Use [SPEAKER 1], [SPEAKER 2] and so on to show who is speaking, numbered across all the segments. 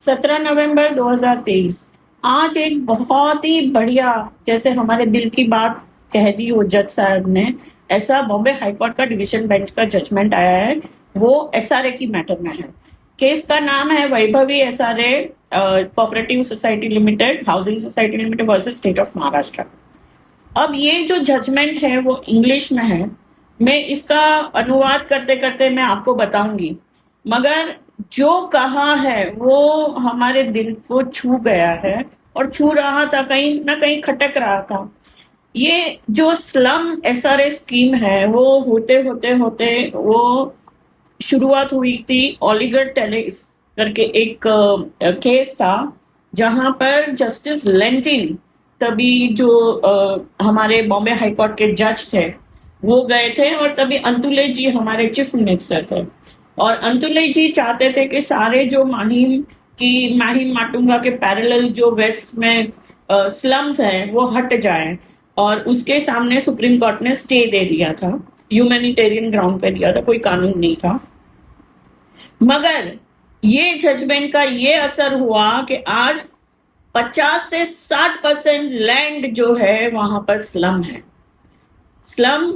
[SPEAKER 1] 17 नवंबर 2023। आज एक बहुत ही बढ़िया, जैसे हमारे दिल की बात कह दी हो जज साहब ने, ऐसा बॉम्बे हाईकोर्ट का डिवीजन बेंच का जजमेंट आया है। वो एसआरए की मैटर में है। केस का नाम है Vaibhavi SRA cooperative society limited, housing society limited versus state of Maharashtra. अब ये जो जजमेंट है वो इंग्लिश में है। मैं इसका अनुवाद करते करते मैं आपको बताऊंगी, मगर जो कहा है वो हमारे दिल को छू गया है और छू रहा था, कहीं ना कहीं खटक रहा था। ये जो स्लम एसआरए स्कीम है वो होते होते होते वो शुरुआत हुई थी ओलिगर टेलिस करके एक केस था, जहां पर जस्टिस लेंटिन, तभी जो हमारे बॉम्बे हाई कोर्ट के जज थे, वो गए थे। और तभी अंतुले जी हमारे चीफ मिनिस्टर थे। और अंतुले जी चाहते थे कि सारे जो माहिम माटुंगा के पैरेलल जो वेस्ट में स्लम्स हैं वो हट जाएं। और उसके सामने सुप्रीम कोर्ट ने स्टे दे दिया था, ह्यूमैनिटेरियन ग्राउंड पे दिया था, कोई कानून नहीं था। मगर ये जजमेंट का ये असर हुआ कि आज 50 से 60% लैंड जो है वहां पर स्लम है। स्लम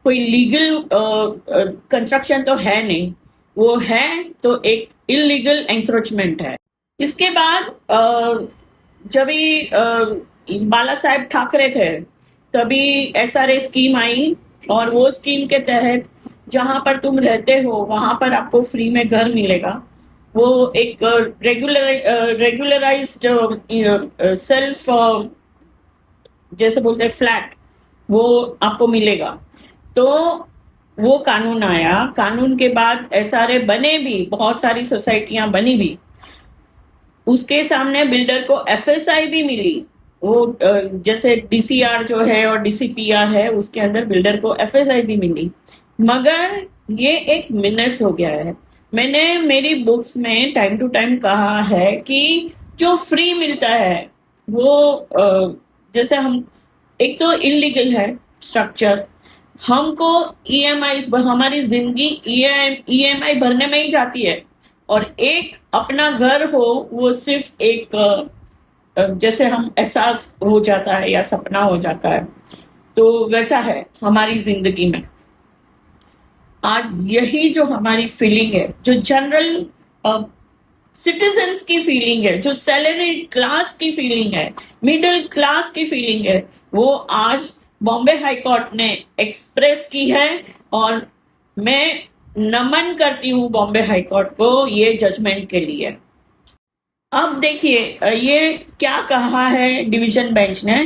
[SPEAKER 1] कोई लीगल कंस्ट्रक्शन तो है नहीं, वो है तो एक इलीगल एंक्रोचमेंट है। इसके बाद जब बाला साहेब ठाकरे थे, तभी एसआरए स्कीम आई। और वो स्कीम के तहत जहां पर तुम रहते हो वहां पर आपको फ्री में घर मिलेगा। वो एक रेगुलराइज्ड सेल्फ, जैसे बोलते हैं फ्लैट, वो आपको मिलेगा। तो वो कानून आया। कानून के बाद एसआरए बने भी, बहुत सारी सोसाइटियां बनी भी। उसके सामने बिल्डर को एफएसआई भी मिली। वो जैसे डीसीआर जो है और डीसीपीआर है, उसके अंदर बिल्डर को एफएसआई भी मिली। मगर ये एक मिनस हो गया है। मैंने मेरी बुक्स में टाइम टू टाइम कहा है कि जो फ्री मिलता है वो जैसे हम, एक तो इलीगल है स्ट्रक्चर, हमको ईएमआई, हमारी जिंदगी ईएमआई भरने में ही जाती है। और एक अपना घर हो वो सिर्फ एक जैसे हम एहसास हो जाता है या सपना हो जाता है, तो वैसा है हमारी जिंदगी में। आज यही जो हमारी फीलिंग है, जो जनरल सिटीजन्स की फीलिंग है, जो सैलरी क्लास की फीलिंग है, मिडिल क्लास की फीलिंग है, वो आज बॉम्बे हाई कोर्ट ने एक्सप्रेस की है। और मैं नमन करती हूँ बॉम्बे हाई कोर्ट को ये जजमेंट के लिए। अब देखिए ये क्या कहा है डिवीजन बेंच ने।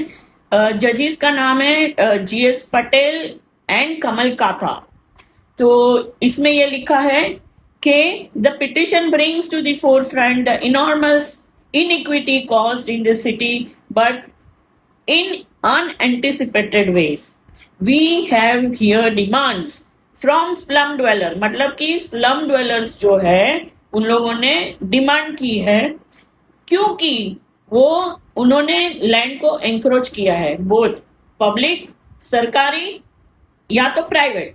[SPEAKER 1] जजिस का नाम है जीएस पटेल एंड कमल काथा। तो इसमें ये लिखा है कि the petition brings to the forefront the enormous inequity caused in the city, but in unanticipated ways. We have here demands from slum dweller, मतलब कि स्लम dwellers जो है उन लोगों ने डिमांड की है, क्योंकि वो उन्होंने लैंड को एंक्रोच किया है, बोथ पब्लिक, सरकारी या तो प्राइवेट।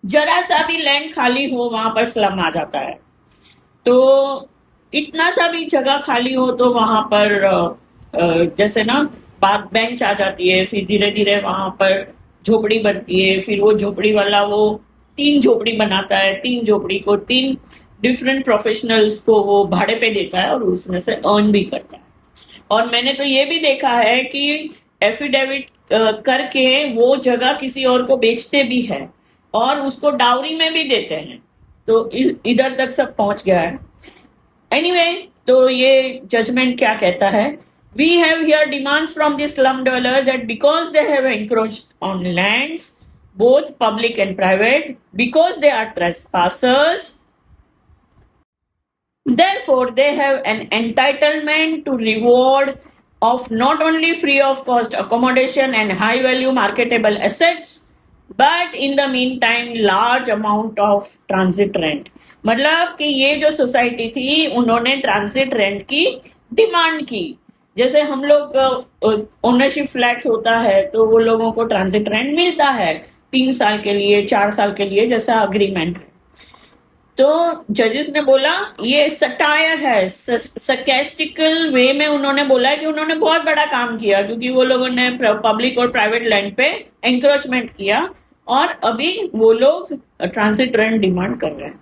[SPEAKER 1] जरा सा भी लैंड खाली हो वहां पर स्लम आ जाता है। तो इतना सा भी जगह खाली हो तो वहां पर जैसे ना बात बेंच आ जाती है, फिर धीरे धीरे वहां पर झोपड़ी बनती है। फिर वो झोपड़ी वाला वो 3 झोपड़ी बनाता है, 3 झोपड़ी को 3 डिफरेंट प्रोफेशनल्स को वो भाड़े पे देता है और उसमें से अर्न भी करता है। और मैंने तो ये भी देखा है कि एफिडेविट करके वो जगह किसी और को बेचते भी है और उसको डाउरी में भी देते हैं। तो इधर तक सब पहुंच गया है। एनीवे, तो ये जजमेंट क्या कहता है? We have here demands from the slum dweller that because they have encroached on lands, both public and private, because they are trespassers, therefore they have an entitlement to reward of not only free of cost accommodation and high value marketable assets, but in the mean time large amount of transit rent. मतलब कि ये जो society थी उन्होंने transit rent की demand की। जैसे हम लोग ओनरशिप फ्लैट्स होता है तो वो लोगों को ट्रांजिट रेंट मिलता है 3 साल के लिए, 4 साल के लिए, जैसा अग्रीमेंट है। तो जजेस ने बोला ये सटायर है, सरकास्टिकल वे में उन्होंने बोला कि उन्होंने बहुत बड़ा काम किया क्योंकि वो लोगों ने पब्लिक और प्राइवेट लैंड पे एंक्रोचमेंट किया और अभी वो लोग ट्रांसिट रेंट डिमांड कर रहे हैं.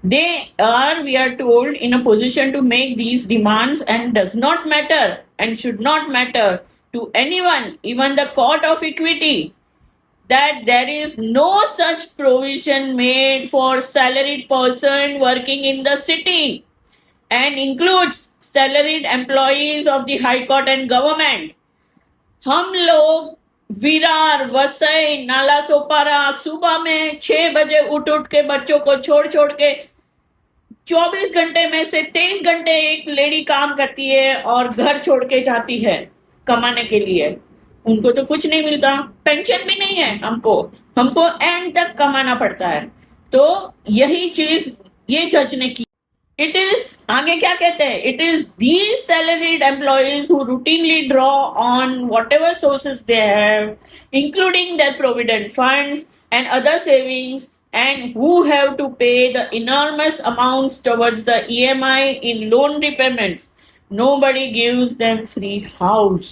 [SPEAKER 1] They are, we are told, in a position to make these demands and does not matter and should not matter to anyone, even the court of equity, that there is no such provision made for salaried person working in the city and includes salaried employees of the High Court and government. हम लोग विरार, वसई, नाला सोपारा सुबह में 6 बजे उठ के बच्चों को छोड़ के 24 घंटे में से 23 घंटे एक लेडी काम करती है और घर छोड़ के जाती है कमाने के लिए. उनको तो कुछ नहीं मिलता, पेंशन भी नहीं है, हमको एंड तक कमाना पड़ता है. तो यही चीज ये जज ने की. इट इज, आगे क्या कहते हैं, it is these salaried employees who routinely draw on what ever sources they have, including there provident funds and other savings, and who have to pay the enormous amounts towards the EMI in loan repayments. Nobody gives them free house.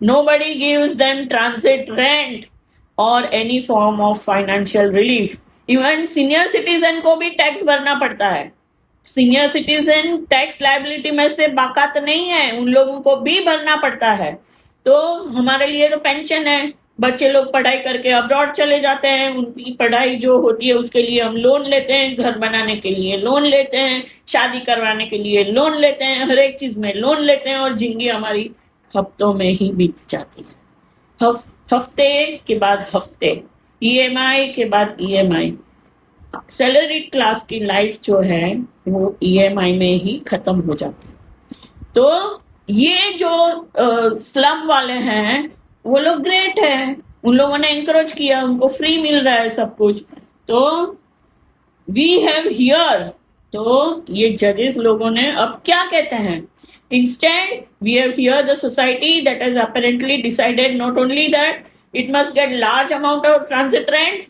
[SPEAKER 1] Nobody gives them transit rent or any form of financial relief. Even senior citizen को भी tax भरना पड़ता है. Senior citizen tax liability में से बाकात नहीं है, उन लोगों को भी भरना पड़ता है. तो हमारे लिए तो पेंशन है. बच्चे लोग पढ़ाई करके अब्रॉड चले जाते हैं, उनकी पढ़ाई जो होती है उसके लिए हम लोन लेते हैं, घर बनाने के लिए लोन लेते हैं, शादी करवाने के लिए लोन लेते हैं, हर एक चीज में लोन लेते हैं और जिंदगी हमारी हफ्तों में ही बीत जाती है. हफ्ते के बाद हफ्ते, ईएमआई के बाद ईएमआई. सैलरी क्लास की लाइफ जो है वो ईएमआई में ही खत्म हो जाती है. तो ये जो स्लम वाले हैं वो लोग ग्रेट है, उन लोगों ने एंकरेज किया, उनको फ्री मिल रहा है सब कुछ. तो वी हैव हियर, तो ये जजेस लोगों ने अब क्या कहते हैं, instead we have here the society that has apparently decided not only that it must get large amount of transit rent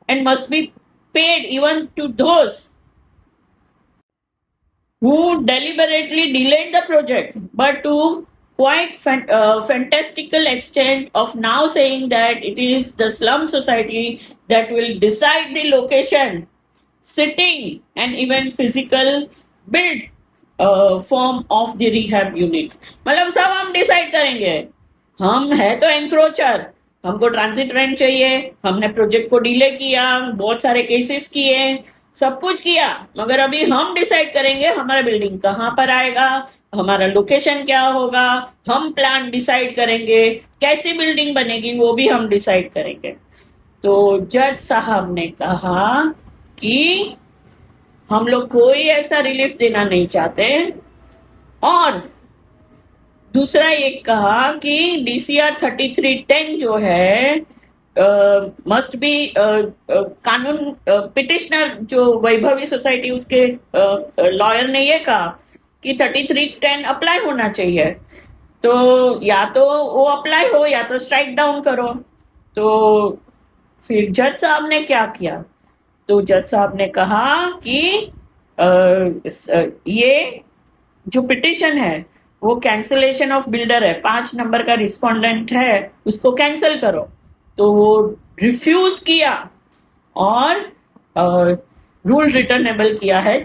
[SPEAKER 1] and must be paid even to those who deliberately delayed the project, but to quite fantastical extent of now saying that it is the slum society that will decide the location, sitting and even physical build form of the rehab units. मतलब सब हम decide करेंगे. हम है तो एंक्रोचर, हमको transit rent चाहिए, हमने प्रोजेक्ट को डिले किया, बहुत सारे केसेस किए, सब कुछ किया, मगर अभी हम डिसाइड करेंगे हमारा बिल्डिंग कहाँ पर आएगा, हमारा लोकेशन क्या होगा, हम प्लान डिसाइड करेंगे, कैसी बिल्डिंग बनेगी वो भी हम डिसाइड करेंगे. तो जज साहब ने कहा कि हम लोग कोई ऐसा रिलीफ देना नहीं चाहते. और दूसरा ये कहा कि DCR 3310 जो है मस्ट बी कानून, पिटिशनर जो वैभवी सोसाइटी उसके लॉयर ने ये कहा कि 3310 अप्लाई होना चाहिए. तो या तो वो अप्लाई हो या तो स्ट्राइक डाउन करो. तो फिर जज साहब ने क्या किया, तो जज साहब ने कहा कि ये जो पिटिशन है वो कैंसलेशन ऑफ बिल्डर है, 5 नंबर का रिस्पोंडेंट है, उसको कैंसिल करो. तो वो रिफ्यूज किया और रूल रिटर्नेबल किया है